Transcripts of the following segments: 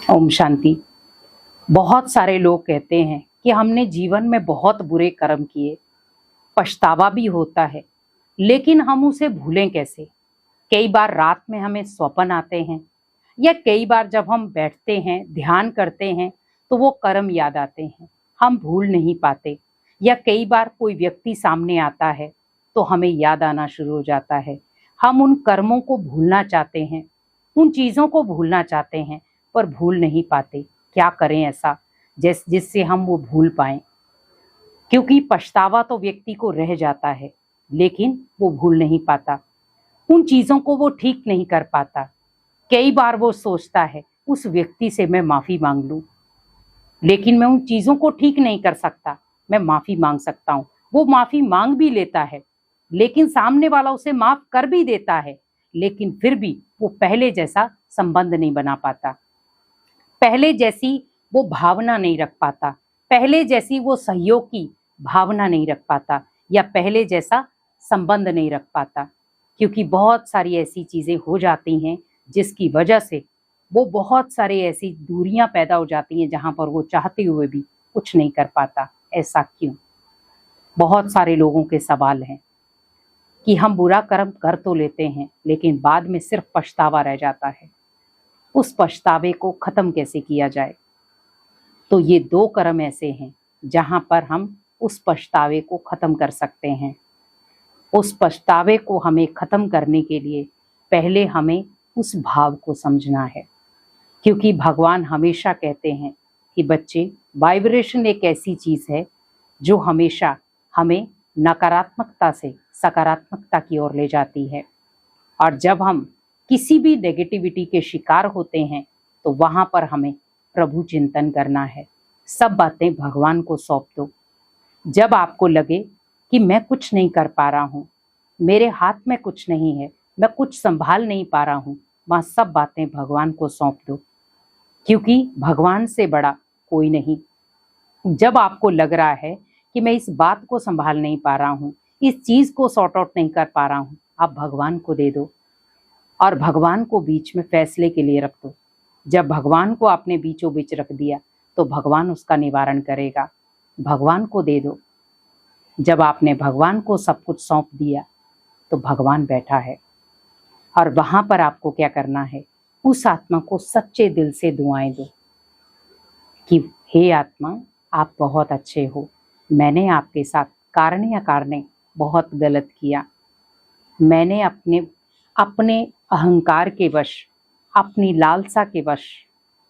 ओम शांति। बहुत सारे लोग कहते हैं कि हमने जीवन में बहुत बुरे कर्म किए, पछतावा भी होता है, लेकिन हम उसे भूलें कैसे। कई बार रात में हमें स्वप्न आते हैं या कई बार जब हम बैठते हैं ध्यान करते हैं तो वो कर्म याद आते हैं, हम भूल नहीं पाते। या कई बार कोई व्यक्ति सामने आता है तो हमें याद आना शुरू हो जाता है। हम उन कर्मों को भूलना चाहते हैं, उन चीज़ों को भूलना चाहते हैं, पर भूल नहीं पाते। क्या करें ऐसा जिससे हम वो भूल पाएं, क्योंकि पछतावा तो व्यक्ति को रह जाता है लेकिन वो भूल नहीं पाता, उन चीज़ों को वो ठीक नहीं कर पाता। कई बार वो सोचता है उस व्यक्ति से मैं माफ़ी मांग लूं, लेकिन मैं उन चीज़ों को ठीक नहीं कर सकता। मैं माफ़ी मांग सकता हूँ, वो माफ़ी मांग भी लेता है, लेकिन सामने वाला उसे माफ़ कर भी देता है, लेकिन फिर भी वो पहले जैसा संबंध नहीं बना पाता, पहले जैसी वो भावना नहीं रख पाता, पहले जैसी वो सहयोग की भावना नहीं रख पाता, या पहले जैसा संबंध नहीं रख पाता। क्योंकि बहुत सारी ऐसी चीज़ें हो जाती हैं जिसकी वजह से वो बहुत सारे ऐसी दूरियां पैदा हो जाती हैं जहां पर वो चाहते हुए भी कुछ नहीं कर पाता। ऐसा क्यों? बहुत सारे लोगों के सवाल हैं कि हम बुरा कर्म कर तो लेते हैं लेकिन बाद में सिर्फ पछतावा रह जाता है। उस पछतावे को खत्म कैसे किया जाए? तो ये दो कर्म ऐसे हैं जहां पर हम उस पछतावे को खत्म कर सकते हैं। उस पछतावे को हमें खत्म करने के लिए पहले हमें उस भाव को समझना है, क्योंकि भगवान हमेशा कहते हैं कि बच्चे, वाइब्रेशन एक ऐसी चीज है जो हमेशा हमें नकारात्मकता से सकारात्मकता की ओर ले जाती है। और जब हम किसी भी नेगेटिविटी के शिकार होते हैं तो वहां पर हमें प्रभु चिंतन करना है। सब बातें भगवान को सौंप दो। जब आपको लगे कि मैं कुछ नहीं कर पा रहा हूँ, मेरे हाथ में कुछ नहीं है, मैं कुछ संभाल नहीं पा रहा हूँ, वहाँ सब बातें भगवान को सौंप दो, क्योंकि भगवान से बड़ा कोई नहीं। जब आपको लग रहा है कि मैं इस बात को संभाल नहीं पा रहा हूँ, इस चीज को सॉर्ट आउट नहीं कर पा रहा हूँ, आप भगवान को दे दो और भगवान को बीच में फैसले के लिए रख दो। जब भगवान को आपने बीचों बीच रख दिया तो भगवान उसका निवारण करेगा। भगवान को दे दो। जब आपने भगवान को सब कुछ सौंप दिया तो भगवान बैठा है, और वहां पर आपको क्या करना है? उस आत्मा को सच्चे दिल से दुआएं दो कि हे आत्मा, आप बहुत अच्छे हो, मैंने आपके साथ कारणे अकारणे बहुत गलत किया, मैंने अपने अहंकार के वश, अपनी लालसा के वश,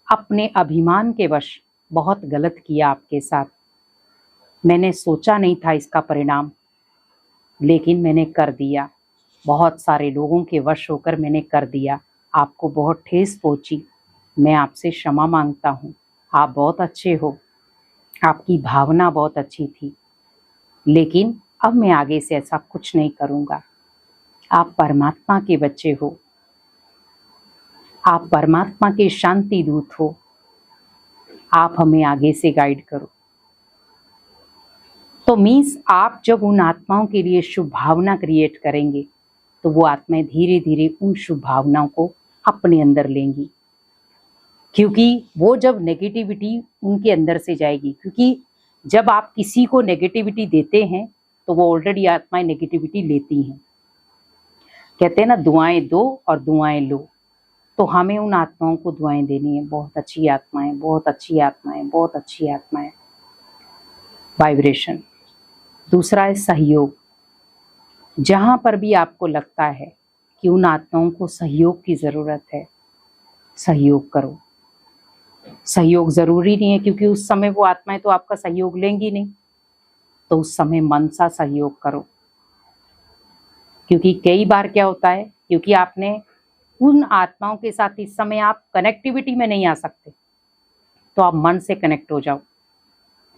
अपने अभिमान के वश बहुत गलत किया आपके साथ। मैंने सोचा नहीं था इसका परिणाम, लेकिन मैंने कर दिया। बहुत सारे लोगों के वश होकर मैंने कर दिया, आपको बहुत ठेस पहुंची। मैं आपसे क्षमा मांगता हूँ। आप बहुत अच्छे हो, आपकी भावना बहुत अच्छी थी, लेकिन अब मैं आगे से ऐसा कुछ नहीं करूँगा। आप परमात्मा के बच्चे हो, आप परमात्मा के शांति दूत हो, आप हमें आगे से गाइड करो। तो मीन्स आप जब उन आत्माओं के लिए शुभ भावना क्रिएट करेंगे तो वो आत्माएं धीरे धीरे उन शुभ भावनाओं को अपने अंदर लेंगी, क्योंकि वो जब नेगेटिविटी उनके अंदर से जाएगी, क्योंकि जब आप किसी को नेगेटिविटी देते हैं तो वो ऑलरेडी आत्माएं नेगेटिविटी लेती हैं। कहते हैं ना, दुआएं दो और दुआएं लो। तो हमें उन आत्माओं को दुआएं देनी है, बहुत अच्छी आत्माएं, बहुत अच्छी आत्माएं, बहुत अच्छी आत्माएं। वाइब्रेशन। दूसरा है सहयोग। जहां पर भी आपको लगता है कि उन आत्माओं को सहयोग की जरूरत है, सहयोग करो। सहयोग जरूरी नहीं है, क्योंकि उस समय वो आत्माएं तो आपका सहयोग लेंगी नहीं, तो उस समय मन सा सहयोग करो। क्योंकि कई बार क्या होता है, क्योंकि आपने उन आत्माओं के साथ इस समय आप कनेक्टिविटी में नहीं आ सकते, तो आप मन से कनेक्ट हो जाओ,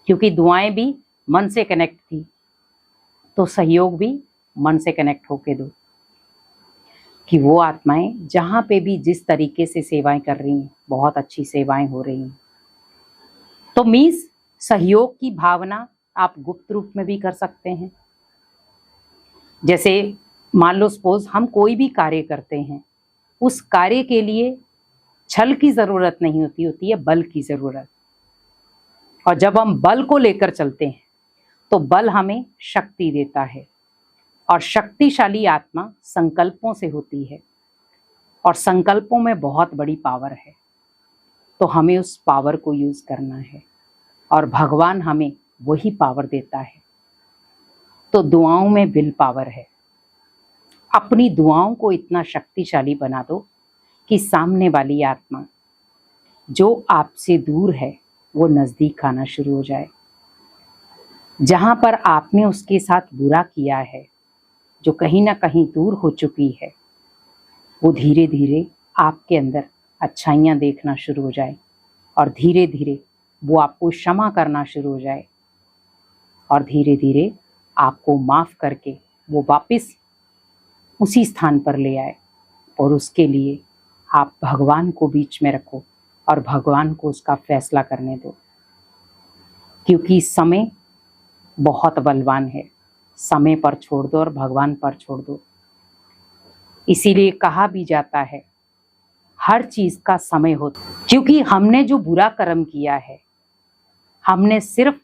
क्योंकि दुआएं भी मन से कनेक्ट थी, तो सहयोग भी मन से कनेक्ट होके दो कि वो आत्माएं जहां पे भी जिस तरीके से सेवाएं कर रही हैं, बहुत अच्छी सेवाएं हो रही हैं। तो मीन्स सहयोग की भावना आप गुप्त रूप में भी कर सकते हैं। जैसे मान लो सपोज हम कोई भी कार्य करते हैं, उस कार्य के लिए छल की जरूरत नहीं होती, होती है बल की जरूरत। और जब हम बल को लेकर चलते हैं तो बल हमें शक्ति देता है, और शक्तिशाली आत्मा संकल्पों से होती है, और संकल्पों में बहुत बड़ी पावर है। तो हमें उस पावर को यूज करना है, और भगवान हमें वही पावर देता है। तो दुआओं में विल पावर है। अपनी दुआओं को इतना शक्तिशाली बना दो कि सामने वाली आत्मा जो आपसे दूर है वो नजदीक आना शुरू हो जाए। जहां पर आपने उसके साथ बुरा किया है, जो कहीं ना कहीं दूर हो चुकी है, वो धीरे धीरे आपके अंदर अच्छाइयाँ देखना शुरू हो जाए, और धीरे धीरे वो आपको क्षमा करना शुरू हो जाए, और धीरे धीरे आपको माफ़ करके वो वापस उसी स्थान पर ले आए। और उसके लिए आप भगवान को बीच में रखो और भगवान को उसका फैसला करने दो, क्योंकि समय बहुत बलवान है। समय पर छोड़ दो और भगवान पर छोड़ दो। इसीलिए कहा भी जाता है हर चीज का समय होता है, क्योंकि हमने जो बुरा कर्म किया है, हमने सिर्फ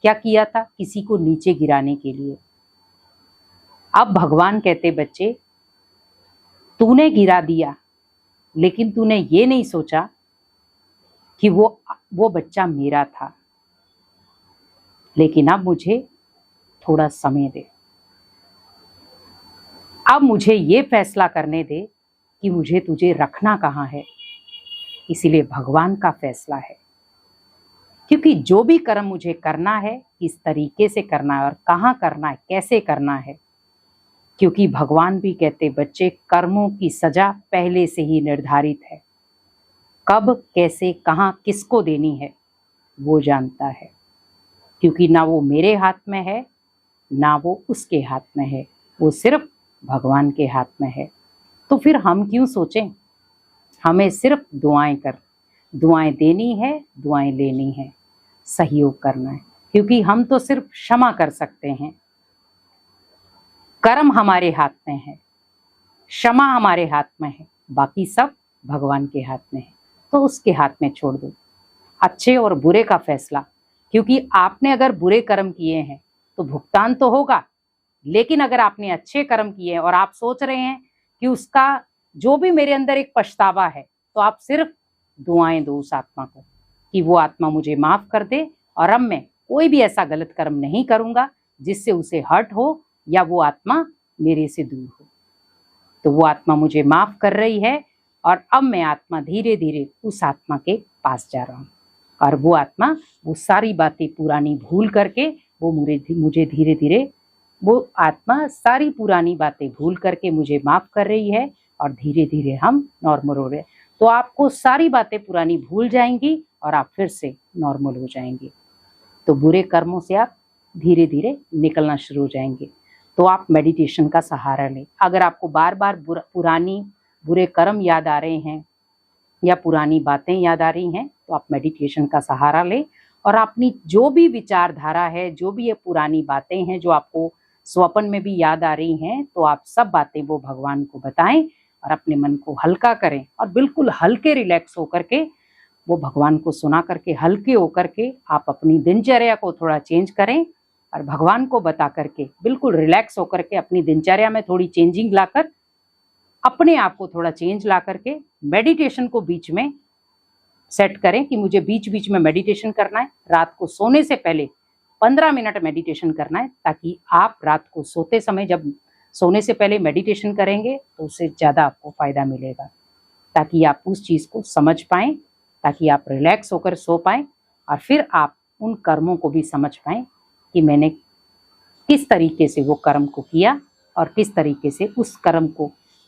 क्या किया था, किसी को नीचे गिराने के लिए। अब भगवान कहते बच्चे, तूने गिरा दिया, लेकिन तूने ये नहीं सोचा कि वो बच्चा मेरा था। लेकिन अब मुझे थोड़ा समय दे, अब मुझे ये फैसला करने दे कि मुझे तुझे रखना कहाँ है। इसीलिए भगवान का फैसला है, क्योंकि जो भी कर्म मुझे करना है, किस तरीके से करना है और कहाँ करना है, कैसे करना है। क्योंकि भगवान भी कहते बच्चे, कर्मों की सजा पहले से ही निर्धारित है। कब, कैसे, कहाँ, किसको देनी है वो जानता है, क्योंकि ना वो मेरे हाथ में है, ना वो उसके हाथ में है, वो सिर्फ भगवान के हाथ में है। तो फिर हम क्यों सोचें, हमें सिर्फ दुआएं देनी है, दुआएं लेनी है, सहयोग करना है। क्योंकि हम तो सिर्फ क्षमा कर सकते हैं। कर्म हमारे हाथ में है, क्षमा हमारे हाथ में है, बाकी सब भगवान के हाथ में है। तो उसके हाथ में छोड़ दो अच्छे और बुरे का फैसला। क्योंकि आपने अगर बुरे कर्म किए हैं तो भुगतान तो होगा, लेकिन अगर आपने अच्छे कर्म किए हैं और आप सोच रहे हैं कि उसका जो भी मेरे अंदर एक पछतावा है, तो आप सिर्फ दुआएं दो उस आत्मा को कि वो आत्मा मुझे माफ कर दे, और अब मैं कोई भी ऐसा गलत कर्म नहीं करूंगा जिससे उसे हर्ट हो या वो आत्मा मेरे से दूर हो। तो वो आत्मा मुझे माफ कर रही है, और अब मैं आत्मा धीरे धीरे उस आत्मा के पास जा रहा हूँ, और वो आत्मा वो सारी बातें पुरानी भूल करके वो मुझे धीरे धीरे, वो आत्मा सारी पुरानी बातें भूल करके मुझे माफ कर रही है, और धीरे धीरे हम नॉर्मल हो रहे हैं। तो आपको सारी बातें पुरानी भूल जाएंगी और आप फिर से नॉर्मल हो जाएंगे। तो बुरे कर्मों से आप धीरे धीरे निकलना शुरू हो जाएंगे। तो आप मेडिटेशन का सहारा लें। अगर आपको बार बार पुरानी बुरे कर्म याद आ रहे हैं या पुरानी बातें याद आ रही हैं, तो आप मेडिटेशन का सहारा लें, और अपनी जो भी विचारधारा है, जो भी ये पुरानी बातें हैं जो आपको स्वप्न में भी याद आ रही हैं, तो आप सब बातें वो भगवान को बताएं और अपने मन को हल्का करें, और बिल्कुल हल्के रिलैक्स होकर के वो भगवान को सुना करके, हल्के होकर के आप अपनी दिनचर्या को थोड़ा चेंज करें, और भगवान को बता करके बिल्कुल रिलैक्स होकर के अपनी दिनचर्या में थोड़ी चेंजिंग लाकर, अपने आप को थोड़ा चेंज ला करके मेडिटेशन को बीच में सेट करें कि मुझे बीच बीच में मेडिटेशन करना है। रात को सोने से पहले 15 मिनट मेडिटेशन करना है, ताकि आप रात को सोते समय जब सोने से पहले मेडिटेशन करेंगे तो उससे ज़्यादा आपको फ़ायदा मिलेगा, ताकि आप उस चीज़ को समझ पाएँ, ताकि आप रिलैक्स होकर सो पाएँ, और फिर आप उन कर्मों को भी समझ पाएँ कि मैंने किस तरीके से वो कर्म को किया, और किस तरीके से उस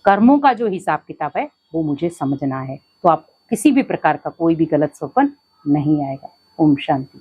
कर्मों का जो हिसाब किताब है वो मुझे समझना है। तो आप किसी भी प्रकार का कोई भी गलत स्वप्न नहीं आएगा। ओम शांति।